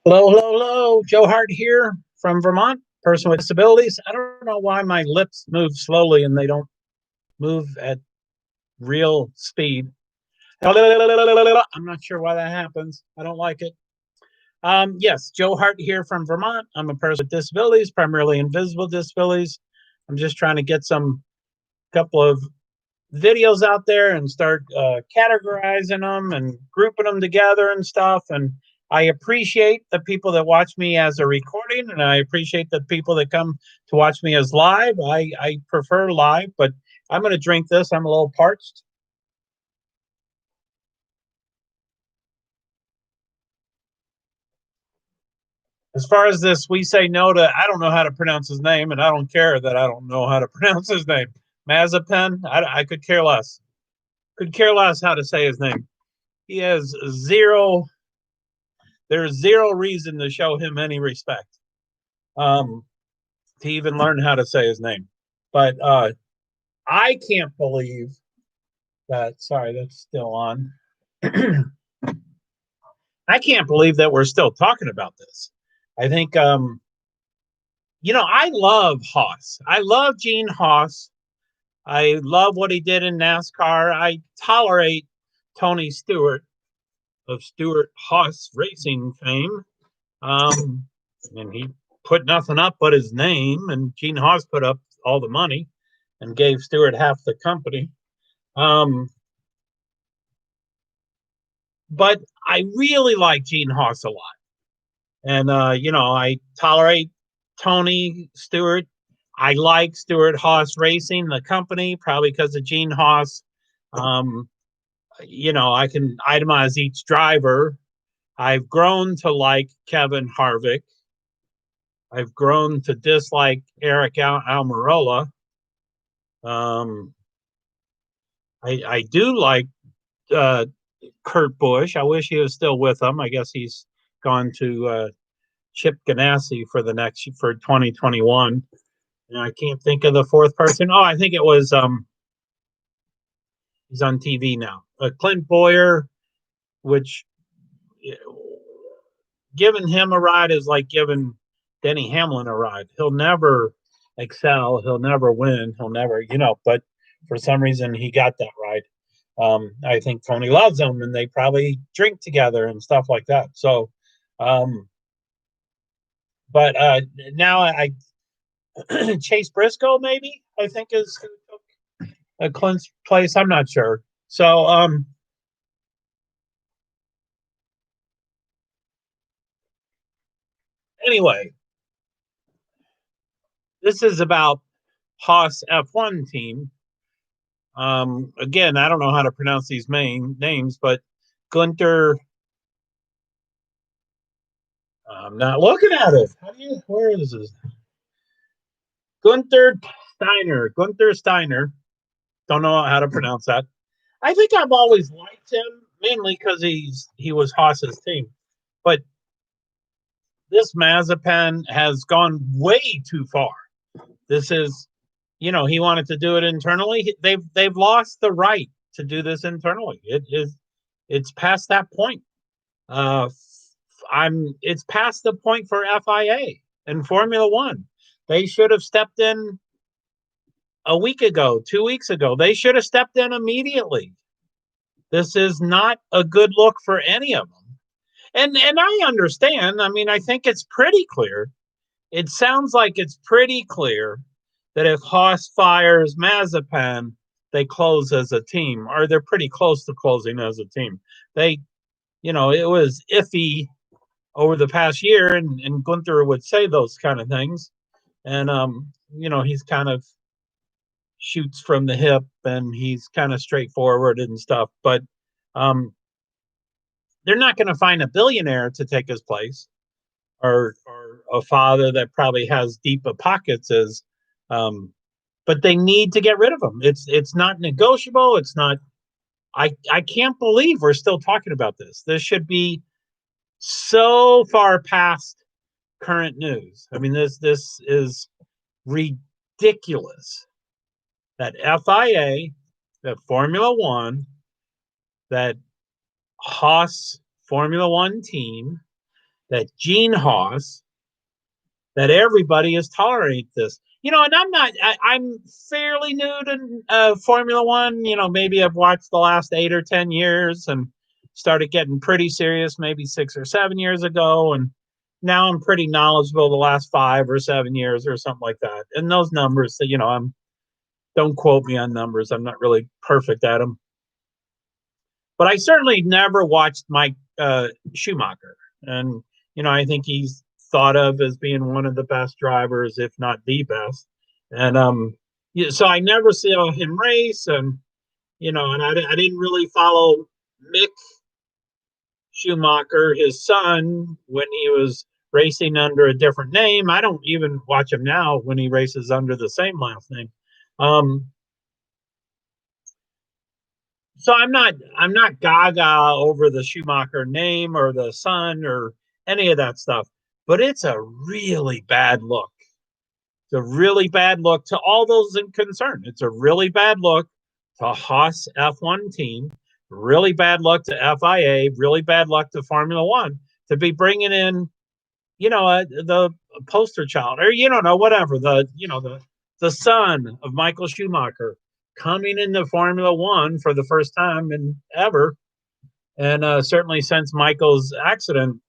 Hello, hello, hello. Joe Hart here from Vermont, person with disabilities. I don't know why my lips move slowly and they don't move at real speed. I'm not sure why that happens. I don't like it. Yes, Joe Hart here from Vermont. I'm a person with disabilities, primarily invisible disabilities. I'm just trying to get some couple of videos out there and start categorizing them and grouping them together and stuff. And I appreciate the people that watch me as a recording, and I appreciate the people that come to watch me as live. I prefer live, but I'm going to drink this. I'm a little parched. As far as this, we say no to, I don't know how to pronounce his name, and I don't care that I don't know how to pronounce his name. Mazepin, I could care less. Could care less how to say his name. He has zero, there's zero reason to show him any respect um, to even learn how to say his name. But I can't believe that, sorry, that's still on. I can't believe that we're still talking about this. I think, I love Haas. I love Gene Haas. I love what he did in NASCAR. I tolerate Tony Stewart of Stewart Haas Racing fame. And he put nothing up but his name, and Gene Haas put up all the money and gave Stewart half the company. But I really like Gene Haas a lot. And, I tolerate Tony Stewart. I like Stewart Haas Racing, the company, probably because of Gene Haas. I can itemize each driver. I've grown to like Kevin Harvick. I've grown to dislike Eric Almirola. I do like Kurt Busch. I wish he was still with them. I guess he's gone to Chip Ganassi for 2021. And I can't think of the fourth person. Oh, I think it was he's on TV now. Clint Boyer, which giving him a ride is like giving Denny Hamlin a ride. He'll never excel. He'll never win. He'll never, but for some reason he got that ride. I think Tony loves him and they probably drink together and stuff like that. So, but now I Chase Briscoe, maybe, I think is who took Clint's place. I'm not sure. So, anyway, this is about Haas F1 team. Again, I don't know how to pronounce these main names, but Gunter. I'm not looking at it. Where is this? Gunter Steiner. Gunter Steiner. Don't know how to pronounce that. I think I've always liked him mainly because he was Haas's team, but this Mazepin has gone way too far. This is, he wanted to do it internally. They've lost the right to do this internally. It's past that point. Uh, it's past the point for FIA and Formula One. They should have stepped in a week ago, 2 weeks ago. They should have stepped in immediately. This is not a good look for any of them. And I understand. I mean, I think it's pretty clear. It sounds like it's pretty clear that if Haas fires Mazepin, they close as a team, or they're pretty close to closing as a team. It was iffy over the past year, and Gunther would say those kind of things. And, he's kind of shoots from the hip and he's kind of straightforward and stuff. But they're not going to find a billionaire to take his place, or a father that probably has deep pockets as but they need to get rid of him. It's not negotiable. It's not. I can't believe we're still talking about this. This should be so far past current news. I mean, this is ridiculous that FIA, that Formula One, that Haas Formula One team that Gene Haas, that everybody is tolerating this. And I'm fairly new to Formula One. Maybe I've watched the last 8 or 10 years and started getting pretty serious maybe 6 or 7 years ago. And now I'm pretty knowledgeable the last 5 or 7 years or something like that. And those numbers, don't quote me on numbers. I'm not really perfect at them. But I certainly never watched Mike Schumacher. And, I think he's thought of as being one of the best drivers, if not the best. And so I never saw him race. And, and I didn't really follow Mick Schumacher, his son, when he was racing under a different name. I don't even watch him now when he races under the same last name. So I'm not gaga over the Schumacher name or the son or any of that stuff, but it's a really bad look. It's a really bad look to all those in concern. It's a really bad look to Haas F1 team, really bad luck to FIA, really bad luck to Formula One to be bringing in, the poster child or whatever, the son of Michael Schumacher coming into Formula One for the first time in ever. And certainly since Michael's accident,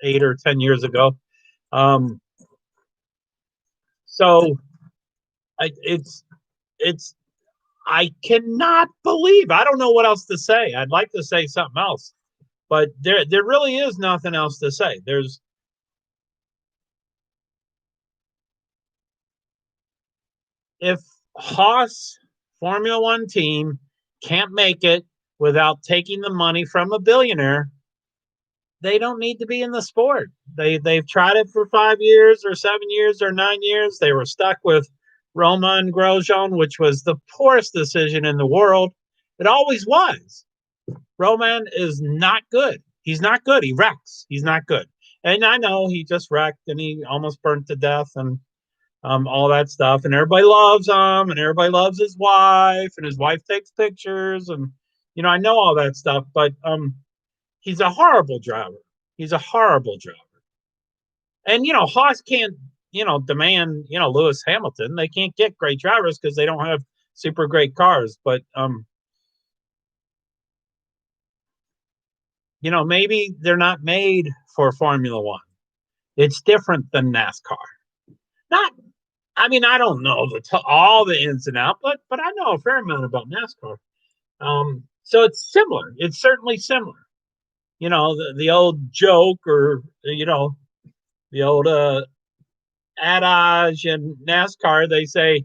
8 or 10 years ago. So it's I cannot believe. I don't know what else to say. I'd like to say something else, but there really is nothing else to say. If Haas Formula One team can't make it without taking the money from a billionaire, they don't need to be in the sport. They've tried it for 5 years or 7 years or 9 years. They were stuck with Romain Grosjean, which was the poorest decision in the world. It always was. Romain is not good. He's not good. He wrecks. He's not good. And I know he just wrecked and he almost burnt to death and all that stuff. And everybody loves him and everybody loves his wife and his wife takes pictures. And, I know all that stuff, but he's a horrible driver. He's a horrible driver. And, Haas can't, demand, Lewis Hamilton. They can't get great drivers because they don't have super great cars. But, maybe they're not made for Formula One. It's different than NASCAR. I don't know all the ins and outs, but I know a fair amount about NASCAR. So it's similar. It's certainly similar. The old joke or, the old adage in NASCAR, they say,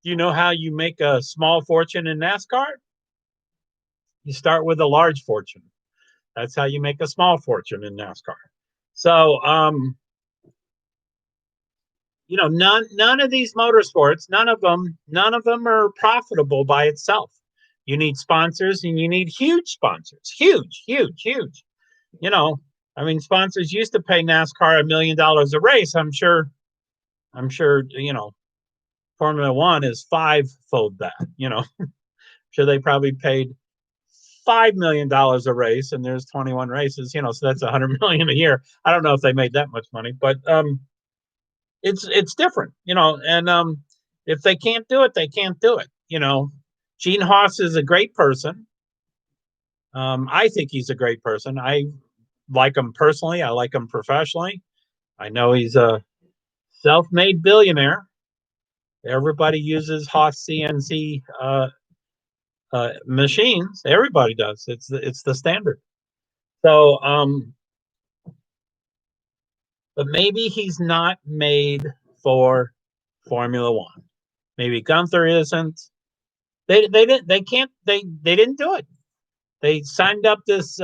do you know how you make a small fortune in NASCAR? You start with a large fortune. That's how you make a small fortune in NASCAR. So, none of these motorsports, none of them are profitable by itself. You need sponsors and you need huge sponsors, huge. Sponsors used to pay NASCAR $1 million a race. I'm sure, Formula One is fivefold that, sure they probably paid $5 million a race and there's 21 races, so that's $100 million a year. I don't know if they made that much money, but, it's different, and if they can't do it, they can't do it. Gene Haas is a great person. I think he's a great person. I like him personally. I like him professionally. I know he's a self-made billionaire. Everybody uses Haas CNC machines. Everybody does. It's the standard. So, but maybe he's not made for Formula One. Maybe Gunther isn't. They didn't do it. They signed up this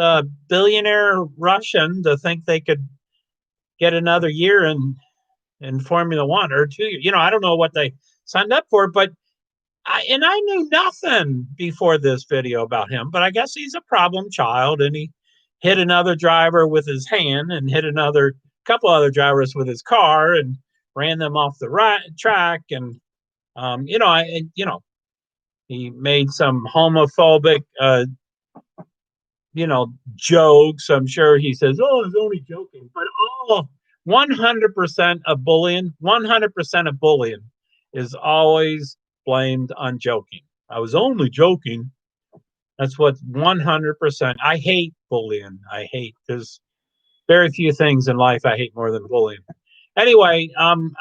billionaire Russian to think they could get another year in Formula One or 2 years. I don't know what they signed up for, but I knew nothing before this video about him, but I guess he's a problem child and he hit another driver with his hand and hit another couple other drivers with his car and ran them off the track. And, he made some homophobic, jokes. I'm sure he says, "Oh, I was only joking," but 100% of bullying, 100% of bullying is always blamed on joking. I was only joking. That's what 100%. I hate bullying. There's very few things in life I hate more than bullying. Anyway, I'm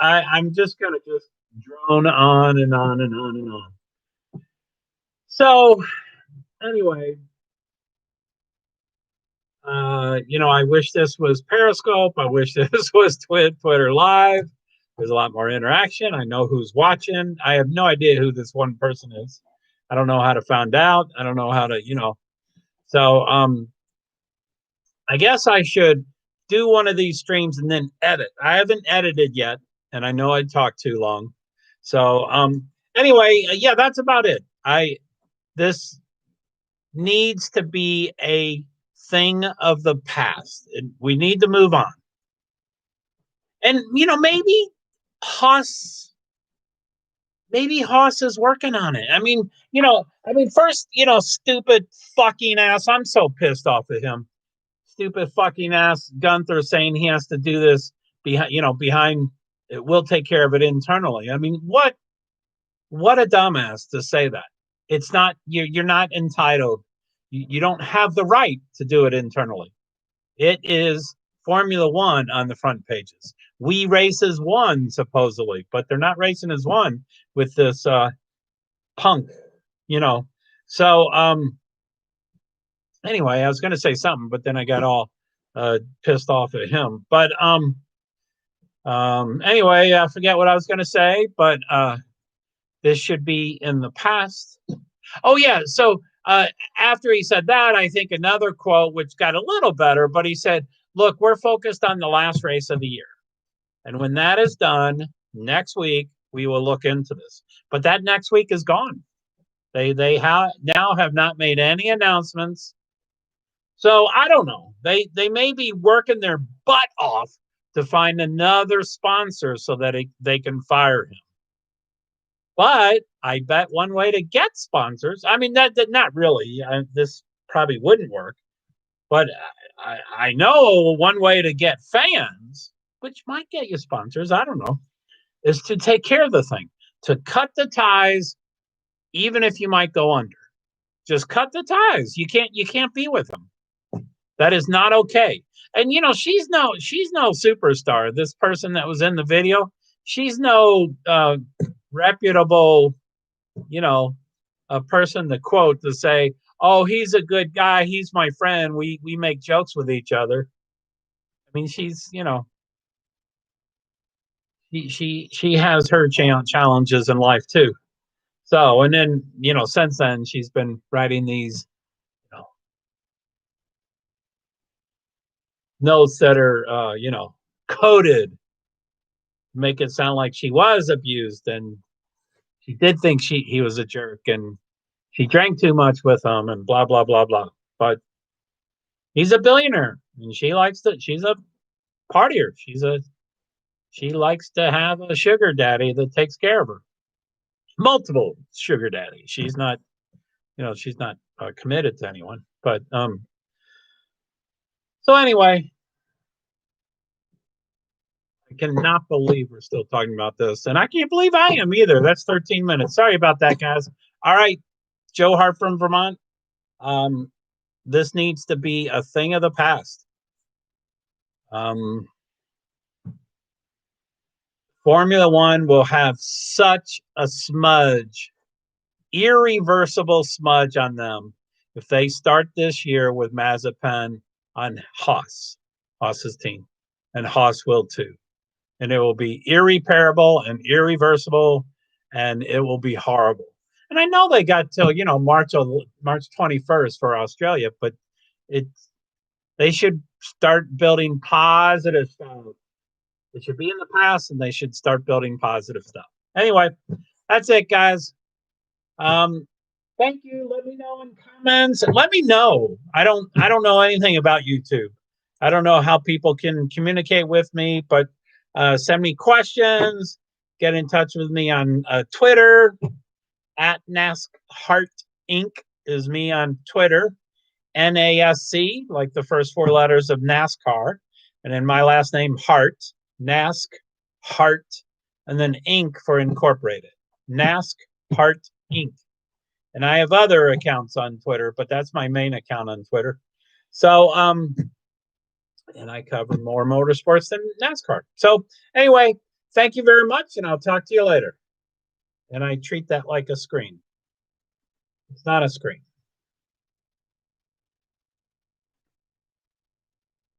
just gonna just drone on and on and on and on. So anyway, I wish this was Periscope. I wish this was Twitter Live. There's a lot more interaction. I know who's watching. I have no idea who this one person is. I don't know how to find out. I don't know how to, So I guess I should do one of these streams and then edit. I haven't edited yet, and I know I talked too long. So anyway, yeah, that's about it. This needs to be a thing of the past. We need to move on. And maybe Haas is working on it. First, stupid fucking ass. I'm so pissed off at him. Stupid fucking ass Gunther saying he has to do this behind we'll take care of it internally. I mean, what a dumbass to say that. It's not you're not entitled. You don't have the right to do it internally. It is Formula One on the front pages. We race as one, supposedly, but they're not racing as one with this punk, So anyway, I was going to say something, but then I got all pissed off at him. But anyway, I forget what I was going to say, but this should be in the past. Oh, yeah. So after he said that, I think another quote, which got a little better, but he said, look, we're focused on the last race of the year. And when that is done, next week, we will look into this. But that next week is gone. They now have not made any announcements. So I don't know. They may be working their butt off to find another sponsor so that they can fire him. But I bet one way to get sponsors, I mean, that not really. This probably wouldn't work. But I know one way to get fans, which might get you sponsors, I don't know, is to take care of the thing, to cut the ties, even if you might go under. Just cut the ties. You can't be with them. That is not okay. And she's no superstar. This person that was in the video, she's no reputable, a person to quote to say, oh, he's a good guy, he's my friend, we make jokes with each other. I mean, she's she has her challenges in life too. So, and then since then she's been writing these notes that are coded, make it sound like she was abused and she did think he was a jerk and she drank too much with him and blah blah blah blah. But he's a billionaire and she's a partier. She likes to have a sugar daddy that takes care of her. Multiple sugar daddy. She's not committed to anyone. But so anyway, I cannot believe we're still talking about this. And I can't believe I am either. That's 13 minutes. Sorry about that, guys. All right. Joe Hart from Vermont. This needs to be a thing of the past. Formula One will have such a smudge, irreversible smudge on them if they start this year with Mazepin on Haas's team, and Haas will too. And it will be irreparable and irreversible, and it will be horrible. And I know they got till March 21st for Australia, but they should start building positive stuff. It should be in the past, and they should start building positive stuff. Anyway, that's it, guys. Thank you. Let me know in comments. Let me know. I don't know anything about YouTube. I don't know how people can communicate with me, but send me questions. Get in touch with me on Twitter. @NASCHart Inc. is me on Twitter. NASC, like the first 4 letters of NASCAR, and then my last name, Hart, NASC, Hart, and then Inc. for incorporated. NASC, Hart, Inc. And I have other accounts on Twitter, but that's my main account on Twitter. So, and I cover more motorsports than NASCAR. So anyway, thank you very much, and I'll talk to you later. And I treat that like a screen. It's not a screen.